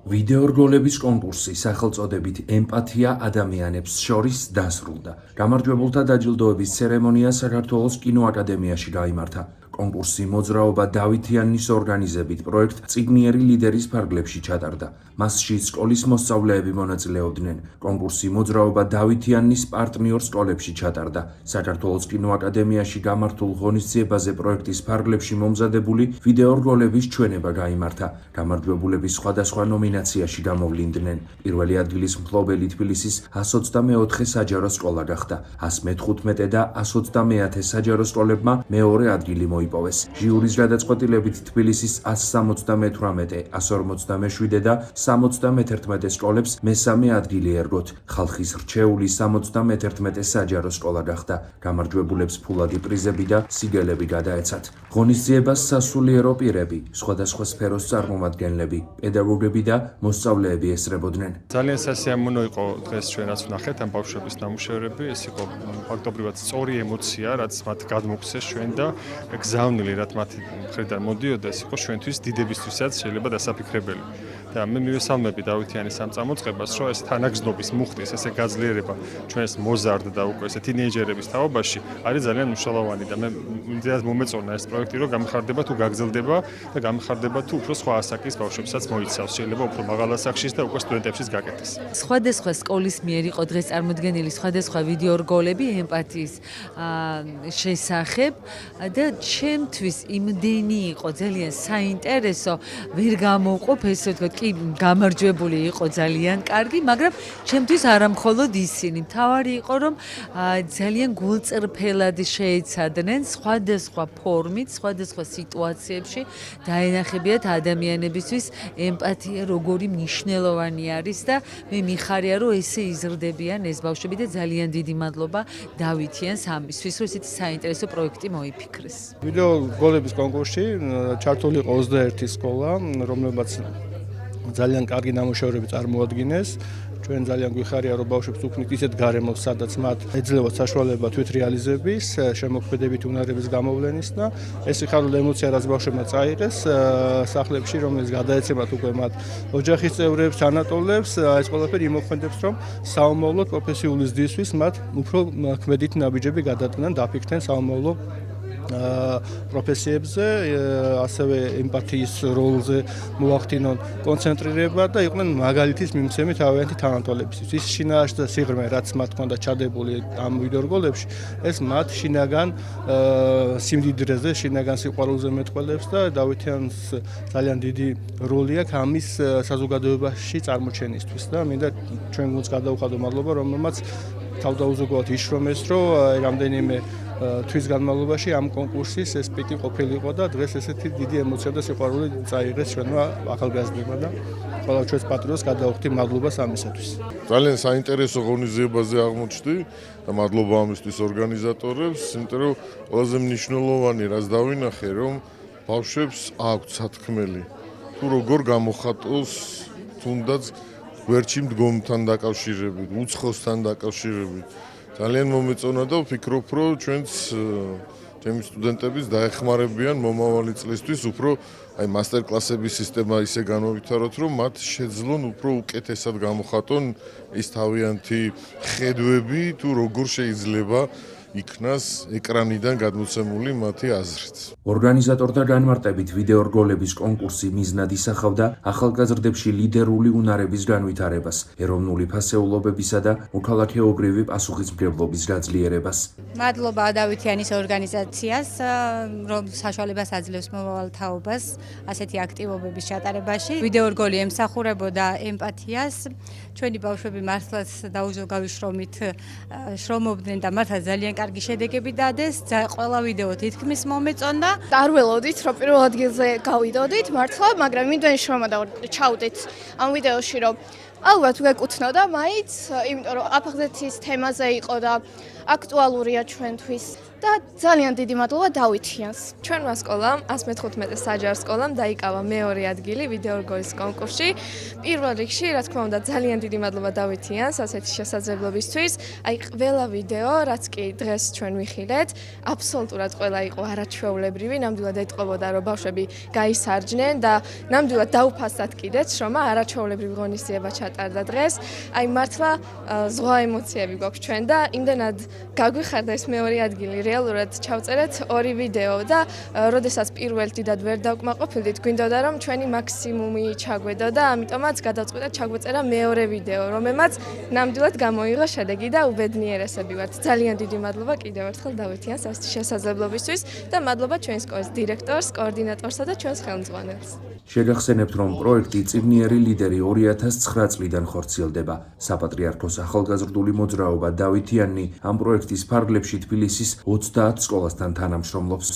ვიდეო რგოლების კონკურსი სახელწოდებით ემპათია ადამიანებს შორის დასრულდა. გამარჯვებულთა დაჯილდოების ცერემონია საქართველოს კინოაკადემიაში გაიმართა. კონკურსი მოძრაობა დავითიანის ორგანიზებით პროექტ წიგნიერი ლიდერის ფარგლებში ჩატარდა. მასში სკოლის მოსწავლეები მონაწილეობდნენ. კონკურსი მოძრაობა დავითიანის პარტნიორ სკოლებში ჩატარდა. საქართველოს კინოაკადემიაში გამართულ ღონისძიებაზე პროექტის ფარგლებში მომზადებული ვიდეო რგოლების ჩვენება გაიმართა. გამარჯვებულები სხვადასხვა ნომინაციაში გამოვლინდნენ. პირველი ადგილის მფლობელი თბილისის 124 საჯარო სკოლა გახდა. 115 და 129 საჯარო სკოლებმა მეორე ადგილი მოიპოვეს. ჟიურის გადაწყვეტილებით თბილისის 178, 157 და 71 სკოლებს მესამე ადგილი ერგოთ. ხალხის რჩეული 71 საჯარო სკოლა გახდა. გამარჯვებულებს ფულადი პრიზები და სიგელები გადაეცათ. ღონისძიებას სასულიერო პირები, სხვადასხვა სფეროს წარმომადგენლები, პედაგოგები და მოსწავლეები ესწრებოდნენ. ძალიან სასიამოვნო იყო დღეს ჩვენ რაც ვნახეთ ამ ბავშვების ნამუშევრები. ეს იყო ფაქტობრივად სწორი ემოცია, რაც მათ გადმოგვცეს ჩვენ და გზავნილი, რაც მათი მხრიდან მოდიოდა, ეს იყო ჩვენთვის დიდებისთვისაც შეიძლება დასაფიქრებელი. და მე მივესალმები დავითიანის ამ წამოწყებას, რომ ეს თანაგზნობის მუხტის ესე გაძლიერება ჩვენს მოზარდ და უკვე ესე თინეიჯერების თაობაში არის ძალიან მნიშვნელოვანი და მე მინდა მომეწონა ეს პროექტი, რომ გამხარდება თუ გაგრძელდება და გამხარდება თუ უფრო სხვა ასაკის ბავშვებსაც მოიცავს, შეიძლება უფრო მაღალ ასაკშიც და უკვე სტუდენტებშიც გაკეთდეს. სხვადასხვა სკოლის მიერ იყო დღეს წარმოდგენილი სხვადასხვა ვიდეო რგოლები ემპათიის შესახებ და ჩემთვის იმდენი იყო ძალიან საინტერესო, ვერ გამოვყოფ ესე ვთქვათ, კი გამარჯვებული იყო ძალიან კარგი, მაგრამ ჩემთვის არა მხოლოდ ისინი. მთავარი იყო, რომ ძალიან გულწრფელად შეეცადნენ სხვადასხვა ფორმით, სხვადასხვა სიტუაციებში დაენახებიათ ადამიანებისთვის ემპათია როგორი მნიშვნელოვანი არის და მე მიხარია, რომ ესე იზრდებიან ეს ბავშვები და ძალიან დიდი მადლობა დავითიანს ამისთვის, რომ ესეთი საინტერესო პროექტი მოიფიქრეს. ვიდეო რგოლების კონკურსში ჩართული იყო 21 სკოლა, რომლებმაც ძალიან კარგი ნამუშევრები წარმოადგინეს. ჩვენ ძალიან გვიხარია, რომ ბავშვებს უქმნით ისეთ გარემოს, სადაც მათ ეძლევათ საშუალება თვითრეალიზების, შემოქმედებითი უნარების გამოვლენის და ეს სიხარული ემოცია, რაც ბავშვებმა წაიღეს სახლებში, რომელიც გადაეცემათ უკვე მათ ოჯახის წევრებს, თანატოლებს, ეს ყველაფერი იმოქმედებს, რომ საომავლო პროფესიული ზრდისთვის მათ უფრო ქმედით ნაბიჯები გადატანან, დაფიქრდნენ საომავლო პროფესიებზე, ასევე ემპათიის როლზე მოახდინონ კონცენტრირება და იყვნენ მაგალითის მიმცემი თავიანთი თანატოლებისთვის. ის შინაარსი და სიღრმე, რაც მათ ჰქონდა ჩადებული ამ ვიდეო რგოლებში, ეს მათ შინაგან სიმდიდრეზე, შინაგან სიყვარულზე მეტყველებს და დავითიანს ძალიან დიდი როლი აქვს ამის საზოგადოებაში წარმოჩენისთვის და მინდა ჩვენ გუნდს გადავუხადო მადლობა, რომელმაც თავდაუზოგავად იშრომეს, რომ რამდენიმე თვის განმავლობაში ამ კონკურსის ეს პიკი ყოფილიყო და დღეს ესეთი დიდი ემოცია და სიყვარული წაიღეს ჩვენმა ახალგაზრდებმა და ყველა ჩვენს პატრონს გადავუხდი მადლობას ამისათვის. ძალიან საინტერესო ღონისძიებაზე აღმოჩნდი და მადლობა ამისთვის ორგანიზატორებს, იმიტომ რომ ყველაზე მნიშვნელოვანი რაც დავინახე, რომ ბავშვებს აქვთ სათქმელი თუ როგორ გამოხატოს თუნდაც გვერდში მდგომთან დაკავშირებით, უცხოსთან დაკავშირებით. ძალიან მომეწონა და ვფიქრობ, რომ ჩვენც ჩემი სტუდენტებიც დაეხმარებიან მომავალი წლისთვის უფრო აი მასტერკლასების სისტემა ისე განავითაროთ, რომ მათ შეძლონ უფრო უკეთესად გამოხატონ ის თავიანთი ხედვები თუ როგორ შეიძლება იქნას ეკრანიდან გადმოცემული მათი აზრით. ორგანიზატორთა განმარტებით ვიდეო რგოლების კონკურსი მიზნად ისახავდა ახალგაზრდებში ლიდერული უნარების განვითარებას, ეროვნული ფასეულობებისა და მოქალაქეობრივი პასუხისმგებლობის გაძლიერებას. მადლობა დავითიანის ორგანიზაციას, რომ საშუალებას აძლევს მომავალ თაობას ასეთი აქტივობების ჩატარებაში. ვიდეო რგოლი ემსახურებოდა ემპათიას. ჩვენი ბავშვები მართლაც დაუზოგავი შრომით შრომობდნენ და მართლაც ძალიან კარგი შედეგები დადეს. ყველა ვიდეო თითქმის მომეწონდა. არ ველოდით, რომ პირველ ადგილზე გავიდოდით მართლა, მაგრამ იმდენი შრომა და ჩავდით ამ ვიდეოში, რომ ალბათ ვეკუთვნოდა მაინც, იმიტომ რომ აფხაზეთის თემაზე იყო და აქტუალურია ჩვენთვის. და ძალიან დიდი მადლობა დავითიანს. ჩვენმა სკოლამ 115 საჯარო სკოლამ დაიკავა მეორე ადგილი ვიდეო რგოლის კონკურსში. პირველ რიგში, რა თქმა უნდა, ძალიან დიდი მადლობა დავითიანს ასეთი შესაძლებლობისთვის. აი ყველა ვიდეო, რაც კი დღეს ჩვენ ვიხილეთ, აბსოლუტურად ყველა იყო არაჩვეულებრივი, ნამდვილად ეტყობოდა, რომ ბავშვები გაისარჯნენ და ნამდვილად დაუფასდათ კიდეც, რომ არაჩვეულებრივი ღონისძიება ჩატარდა დღეს. აი მართლა ზღვა ემოციები გვაქვს ჩვენ და იმდენად გაგვიხარდა ეს მეორე ადგილი. რეალურად ჩავწერეთ 2 ვიდეო და როდესაც პირველ დიდად ვერ დავკმაყოფილდით, გვინდოდა რომ ჩვენი მაქსიმუმი ჩაგვედო და ამიტომაც გადავწყვიტეთ ჩაგვეწერა მეორე ვიდეო, რომელმაც ნამდვილად გამოიღო შედეგი და უბედნიერესები ვართ. ძალიან დიდი მადლობა კიდევ ერთხელ დავითიანს ასეთი შესაძლებლობისთვის და მადლობა ჩვენი სკოლის დირექტორს, კოორდინატორსა და ჩვენს ხელმძღვანელს. შეგახსენებთ, რომ პროექტი წიგნიერი ლიდერი 2009 წლიდან ხორციელდება. საპატრიარქოს ახალგაზრდული მოძრაობა დავითიანი ამ პროექტის ფარგლებში თბილისის 30 სკოლასთან თანამშრომლობს.